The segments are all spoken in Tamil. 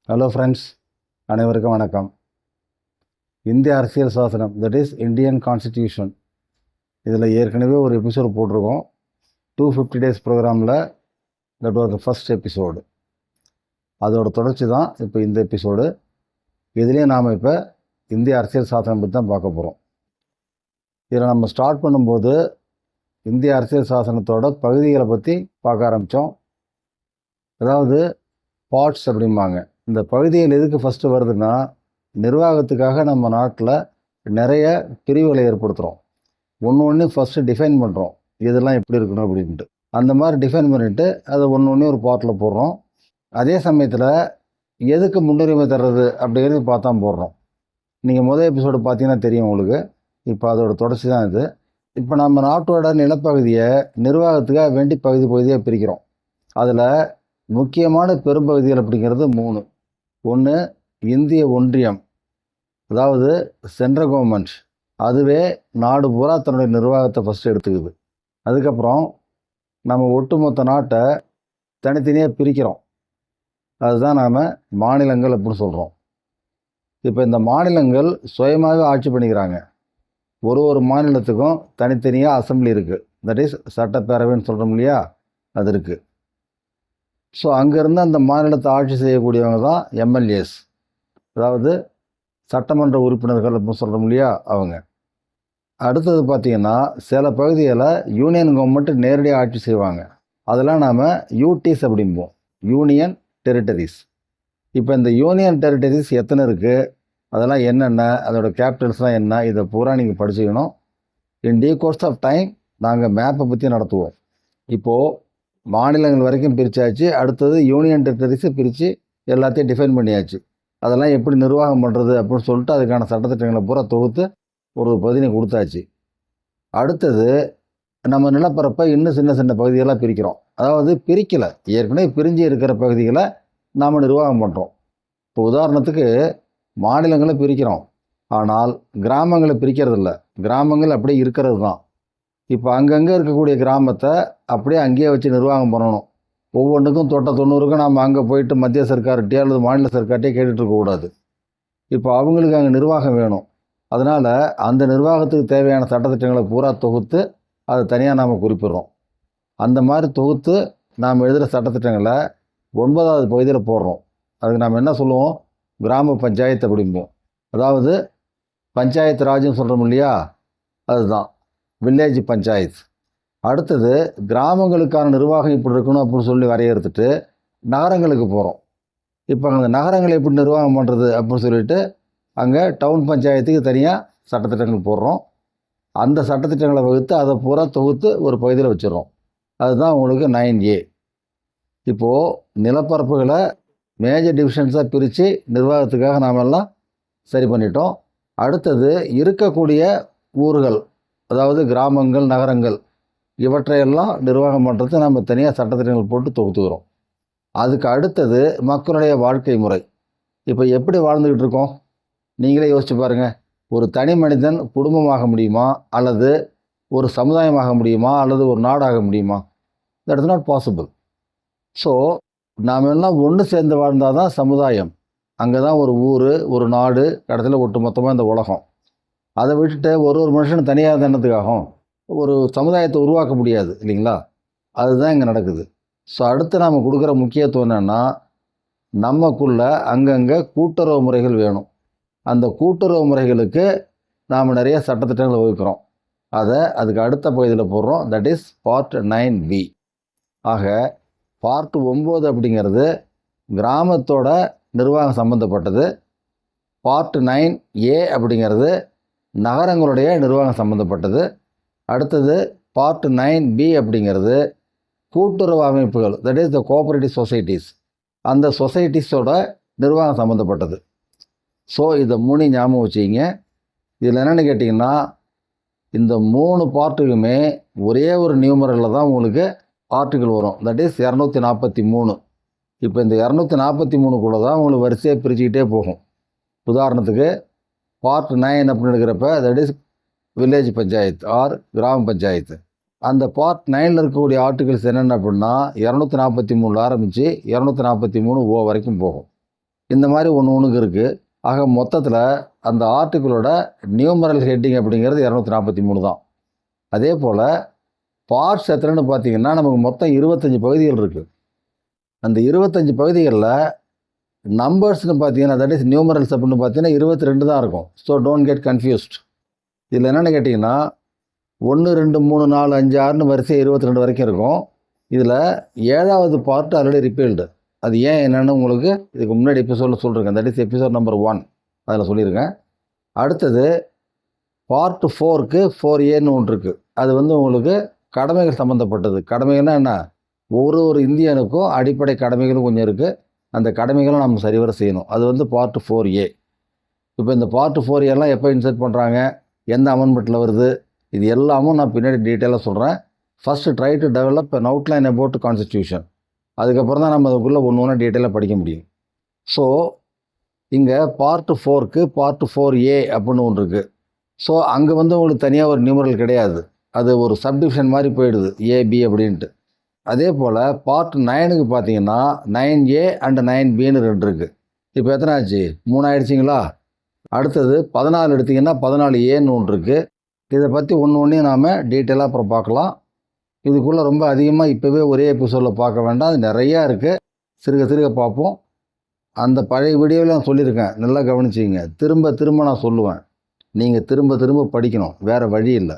ஹலோ ஃப்ரெண்ட்ஸ், அனைவருக்கும் வணக்கம். இந்திய அரசியல் சாசனம், தட் இஸ் இந்தியன் கான்ஸ்டிடியூஷன். இதில் ஏற்கனவே ஒரு எபிசோடு போட்டிருக்கோம். 250 days ப்ரோக்ராமில் that was the first episode. அதோட தொடர்ச்சி தான் இப்போ இந்த எபிசோடு. இதுலேயும் நாம் இப்போ இந்திய அரசியல் சாசனம் பற்றி தான் பார்க்க போகிறோம். இதில் நம்ம ஸ்டார்ட் பண்ணும்போது இந்திய அரசியல் சாசனத்தோட பகுதிகளை பற்றி பார்க்க ஆரம்பித்தோம். அதாவது பார்ட்ஸ் அப்படிம்பாங்க. இந்த பகுதிகள் எதுக்கு ஃபஸ்ட்டு வருதுன்னா, நிர்வாகத்துக்காக நம்ம நாட்டில் நிறைய பிரிவுகளை ஏற்படுத்துகிறோம். ஒன்று ஃபஸ்ட்டு டிஃபைன் பண்ணுறோம், இதெல்லாம் எப்படி இருக்கணும் அப்படின்ட்டு. அந்த மாதிரி டிஃபைன் பண்ணிவிட்டு அதை ஒன்று ஒரு பார்ட்டில் போடுறோம். அதே சமயத்தில் எதுக்கு முன்னுரிமை தர்றது அப்படிங்கிறது பார்த்தா போடுறோம். நீங்கள் முதல் எபிசோடு பார்த்தீங்கன்னா தெரியும் உங்களுக்கு. இப்போ அதோட தொடர்ச்சி தான் இது. இப்போ நம்ம நாட்டோட நிலப்பகுதியை நிர்வாகத்துக்காக வேண்டி பகுதியாக பிரிக்கிறோம். அதில் முக்கியமான பெரும்பகுதிகள் அப்படிங்கிறது 3. ஒன்று இந்திய ஒன்றியம், அதாவது சென்ட்ரல் கவர்மெண்ட். அதுவே நாடு பூரா தன்னுடைய நிர்வாகத்தை ஃபஸ்ட்டு எடுத்துக்குது. அதுக்கப்புறம் நம்ம ஒட்டுமொத்த நாட்டை தனித்தனியாக பிரிக்கிறோம். அதுதான் நாம் மாநிலங்கள் அப்படின்னு சொல்கிறோம். இப்போ இந்த மாநிலங்கள் சுயமாகவே ஆட்சி பண்ணிக்கிறாங்க. ஒரு மாநிலத்துக்கும் தனித்தனியாக அசம்பிளி இருக்குது, தட் இஸ் சட்டப்பேரவைன்னு சொல்கிறோம் இல்லையா, அது இருக்குது. ஸோ அங்கேருந்து அந்த மாநிலத்தை ஆட்சி செய்யக்கூடியவங்க தான் எம்எல்ஏஸ், அதாவது சட்டமன்ற உறுப்பினர்கள் அப்படின்னு சொல்கிறோம் இல்லையா, அவங்க. அடுத்தது பார்த்திங்கன்னா சில பகுதிகளை யூனியன் கவர்மெண்ட் நேரடியாக ஆட்சி செய்வாங்க. அதெல்லாம் நாம் யூடிஸ் அப்படிம்போம், யூனியன் டெரிட்டரிஸ். இப்போ இந்த யூனியன் டெரிட்டரிஸ் எத்தனை இருக்குது, அதெல்லாம் என்னென்ன, அதோட கேபிட்டல்ஸ்லாம் என்ன, இதை பூரா நீங்கள் படிச்சுக்கணும். In due course of time நாங்கள் மேப்பை பற்றி நடத்துவோம். இப்போது மாநிலங்கள் வரைக்கும் பிரித்தாச்சு. அடுத்தது யூனியன் டெரிட்டரிஸை பிரித்து எல்லாத்தையும் டிஃபைன் பண்ணியாச்சு. அதெல்லாம் எப்படி நிர்வாகம் பண்ணுறது அப்படின்னு சொல்லிட்டு அதுக்கான சட்டத்திட்டங்களை பூரா தொகுத்து ஒரு பகுதியை கொடுத்தாச்சு. அடுத்தது நம்ம நிலப்பரப்பை இன்னும் சின்ன சின்ன பகுதிகளாக பிரிக்கிறோம். அதாவது பிரிக்கலை, ஏற்கனவே பிரிஞ்சு இருக்கிற பகுதிகளை நாம் நிர்வாகம் பண்ணுறோம். இப்போ உதாரணத்துக்கு மாநிலங்களை பிரிக்கிறோம், ஆனால் கிராமங்களை பிரிக்கிறதில்ல. கிராமங்கள் அப்படியே இருக்கிறது தான். இப்போ அங்கங்கே இருக்கக்கூடிய கிராமத்தை அப்படியே அங்கேயே வச்சு நிர்வாகம் பண்ணணும். ஒவ்வொன்றுக்கும் தொட்ட 90க்கும் நம்ம அங்கே போயிட்டு மத்திய சர்க்கார்கிட்டே அல்லது மாநில சர்க்கார்கிட்டே கேட்டுட்டு இருக்கக்கூடாது. இப்போ அவங்களுக்கு அங்கே நிர்வாகம் வேணும். அதனால் அந்த நிர்வாகத்துக்கு தேவையான சட்டத்திட்டங்களை பூரா தொகுத்து அதை தனியாக நாம் குறிப்பிடுறோம். அந்த மாதிரி தொகுத்து நாம் எழுதுகிற சட்டத்திட்டங்களை 9வது பகுதியில் போடுறோம். அதுக்கு நாம் என்ன சொல்லுவோம், கிராம பஞ்சாயத்து அப்படிம்போம். அதாவது பஞ்சாயத்து ராஜ்னு சொல்கிறோம் இல்லையா, அதுதான் வில்லேஜ் பஞ்சாயத்து. அடுத்தது கிராமங்களுக்கான நிர்வாகம் இப்படி இருக்கணும் அப்படின்னு சொல்லி வரையறுத்துட்டு நகரங்களுக்கு போகிறோம். இப்போ அந்த நகரங்களை எப்படி நிர்வாகம் பண்ணுறது அப்படின்னு சொல்லிட்டு அங்கே டவுன் பஞ்சாயத்துக்கு தனியாக சட்டத்திட்டங்கள் போடுறோம். அந்த சட்டத்திட்டங்களை வகுத்து அதை பூரா தொகுத்து ஒரு பகுதியில் வச்சிடறோம். அதுதான் உங்களுக்கு 9A. இப்போது நிலப்பரப்புகளை மேஜர் டிவிஷன்ஸாக பிரித்து நிர்வாகத்துக்காக நாம் எல்லாம் சரி பண்ணிட்டோம். அடுத்தது இருக்கக்கூடிய ஊர்கள், அதாவது கிராமங்கள், நகரங்கள், இவற்றையெல்லாம் நிர்வாகம் பண்ணுறது நம்ம தனியாக சட்டத்திட்டங்கள் போட்டு தொகுத்துக்கிறோம். அதுக்கு அடுத்தது மக்களுடைய வாழ்க்கை முறை. இப்போ எப்படி வாழ்ந்துக்கிட்டு இருக்கோம் நீங்களே யோசிச்சு பாருங்கள். ஒரு தனி மனிதன் குடும்பமாக முடியுமா, அல்லது ஒரு சமுதாயமாக முடியுமா, அல்லது ஒரு நாடாக முடியுமா? That is not possible. So நாம் எல்லாம் ஒன்று சேர்ந்து வாழ்ந்தால் தான் சமுதாயம். அங்கே தான் ஒரு ஊர், ஒரு நாடு, கடைசியில் ஒட்டு மொத்தமாக இந்த உலகம். அதை விட்டுட்டு ஒரு மனுஷன் தனியாக தானத்துக்காகும் ஒரு சமுதாயத்தை உருவாக்க முடியாது இல்லைங்களா? அதுதான் இங்கே நடக்குது. ஸோ அடுத்து நாம் கொடுக்குற முக்கியத்துவம் என்னென்னா, நமக்குள்ளே அங்கங்கே கூட்டுறவு முறைகள் வேணும். அந்த கூட்டுறவு முறைகளுக்கு நாம் நிறைய சட்டத்திட்டங்களை வகுக்கிறோம். அதுக்கு அடுத்த பகுதியில் போடுறோம், தட் இஸ் பார்ட் 9B. ஆக பார்ட் 9 அப்படிங்கிறது கிராமத்தோட நிர்வாகம் சம்மந்தப்பட்டது. பார்ட் 9A அப்படிங்கிறது நகரங்களுடைய நிர்வாகம் சம்மந்தப்பட்டது. அடுத்தது பார்ட் 9B அப்படிங்கிறது கூட்டுறவு அமைப்புகள், that is the cooperative societies, அந்த சொசைட்டிஸோட நிர்வாகம் சம்மந்தப்பட்டது. ஸோ இதை 3 ஞாபகம் வச்சுக்கிங்க. இதில் என்னென்னு கேட்டிங்கன்னா, இந்த 3 பார்ட்டுக்குமே ஒரே ஒரு நியூமரலில் தான் உங்களுக்கு ஆர்டிக்கிள் வரும், தட் இஸ் 243. இப்போ இந்த 243க்குள்ளே தான் உங்களுக்கு வரிசையாக பிரிச்சுக்கிட்டே போகும். உதாரணத்துக்கு பார்ட் 9 அப்படின்னு எடுக்கிறப்ப that is village panchayat or grama panchayat. அந்த பார்ட் 9ல் இருக்கக்கூடிய ஆர்டிகல்ஸ் என்னென்ன அப்படின்னா 243 ஆரம்பித்து 243O வரைக்கும் போகும். இந்த மாதிரி ஒன்றுக்கு இருக்குது. ஆக மொத்தத்தில் அந்த ஆர்டிக்கிளோட நியூமரல் ஹெட்டிங் அப்படிங்கிறது 243 தான். அதே போல் பார்ட்ஸ் எத்தனைன்னு பார்த்தீங்கன்னா நமக்கு மொத்தம் 25 பகுதிகள் இருக்குது. அந்த 25 பகுதிகளில் நம்பர்ஸ்னு பார்த்தீங்கன்னா தட் இஸ் நியூமரல்ஸ் அப்படின்னு பார்த்தீங்கன்னா 22 தான் இருக்கும். So don't get confused. இதில் என்னென்னு கேட்டிங்கன்னா 1 2 3 4 5 6ன்னு வரிசை 22 வரைக்கும் இருக்கும். இதில் 7வது பார்ட் ஆல்ரெடி ரிப்பீல்டு. அது ஏன் என்னென்னு உங்களுக்கு இதுக்கு முன்னாடி எபிசோடில் சொல்லியிருக்கேன். தட் இஸ் எபிசோட் நம்பர் 1 அதில் சொல்லியிருக்கேன். அடுத்தது பார்ட் 4க்கு 4Aன்னு ஒன்று இருக்குது. அது உங்களுக்கு கடமைகள் சம்மந்தப்பட்டது. கடமைகள்னால் என்ன, ஒரு இந்தியனுக்கும் அடிப்படை கடமைகளும் கொஞ்சம் இருக்குது. அந்த கடமைகளும் நம்ம சரிவர செய்யணும். அது பார்ட் 4A. இப்போ இந்த பார்ட் 4Aலாம் எப்போ இன்சர்ட் பண்ணுறாங்க, எந்த அமெண்ட்மெண்ட்டில் வருது, இது எல்லாமும் நான் பின்னாடி டீட்டெயிலாக சொல்கிறேன். First try to develop an outline about constitution. அதுக்கப்புறம் தான் நம்ம அதுக்குள்ளே ஒன்று டீட்டெயிலாக படிக்க முடியும். ஸோ இங்கே பார்ட் 4க்கு பார்ட் 4A அப்படின்னு ஒன்று இருக்குது. ஸோ அங்கே உங்களுக்கு தனியாக ஒரு நியூமரல் கிடையாது. அது ஒரு சப்டிவிஷன் மாதிரி போயிடுது, ஏபி அப்படின்ட்டு. அதே போல் பார்ட் 9க்கு பார்த்தீங்கன்னா 9A அண்ட் 9Bன்னு 2 இருக்குது. இப்போ எத்தனை ஆச்சு, 3 ஆயிடுச்சிங்களா? அடுத்தது 14 எடுத்திங்கன்னா 14Aன்னு ஒன்று இருக்குது. இதை பற்றி ஒன்றையும் நாம் டீட்டெயிலாக அப்புறம் பார்க்கலாம். இதுக்குள்ளே ரொம்ப அதிகமாக இப்போவே ஒரே எபிசோடில் பார்க்க வேண்டாம். அது நிறையா இருக்குது, சிறுக பார்ப்போம். அந்த பழைய வீடியோவில் நான் சொல்லியிருக்கேன், நல்லா கவனிச்சிங்க. திரும்ப நான் சொல்லுவேன், நீங்கள் திரும்ப படிக்கணும், வேறு வழி இல்லை.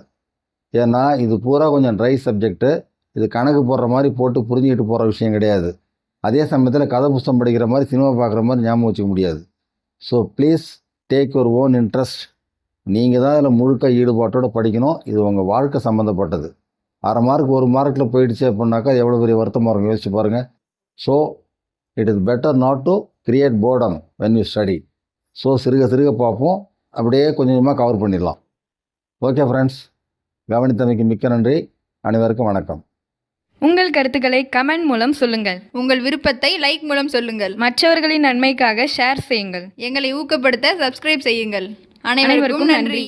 ஏன்னா இது பூரா கொஞ்சம் ட்ரை சப்ஜெக்ட்டு. இது கணக்கு போடுற மாதிரி போட்டு புரிஞ்சுக்கிட்டு போகிற விஷயம் கிடையாது. அதே சமயத்தில் கதை புஸ்தகம் படிக்கிற மாதிரி சினிமா பார்க்குற மாதிரி ஞாபகம் வச்சுக்க முடியாது. So please take your own interest. நீங்கள் தான் இதில் முழுக்க ஈடுபாட்டோடு படிக்கணும். இது உங்கள் வாழ்க்கை சம்மந்தப்பட்டது. 1/2 மார்க் 1 மார்க்கில் போயிடுச்சு அப்படின்னாக்கா எவ்வளோ பெரிய வருத்தமாக இருக்கும், யோசிச்சு பாருங்கள். So it is better not to create boredom when you study. So சிறுக பார்ப்போம், அப்படியே கொஞ்சமாக கவர் பண்ணிடலாம். ஓகே ஃப்ரெண்ட்ஸ், கவனித்தமைக்கு மிக்க நன்றி. அனைவருக்கும் வணக்கம். உங்கள் கருத்துக்களை கமெண்ட் மூலம் சொல்லுங்கள். உங்கள் விருப்பத்தை லைக் மூலம் சொல்லுங்கள். மற்றவர்களின் நன்மைக்காக ஷேர் செய்யுங்கள். எங்களை ஊக்கப்படுத்த சப்ஸ்கிரைப் செய்யுங்கள். அனைவருக்கும் நன்றி.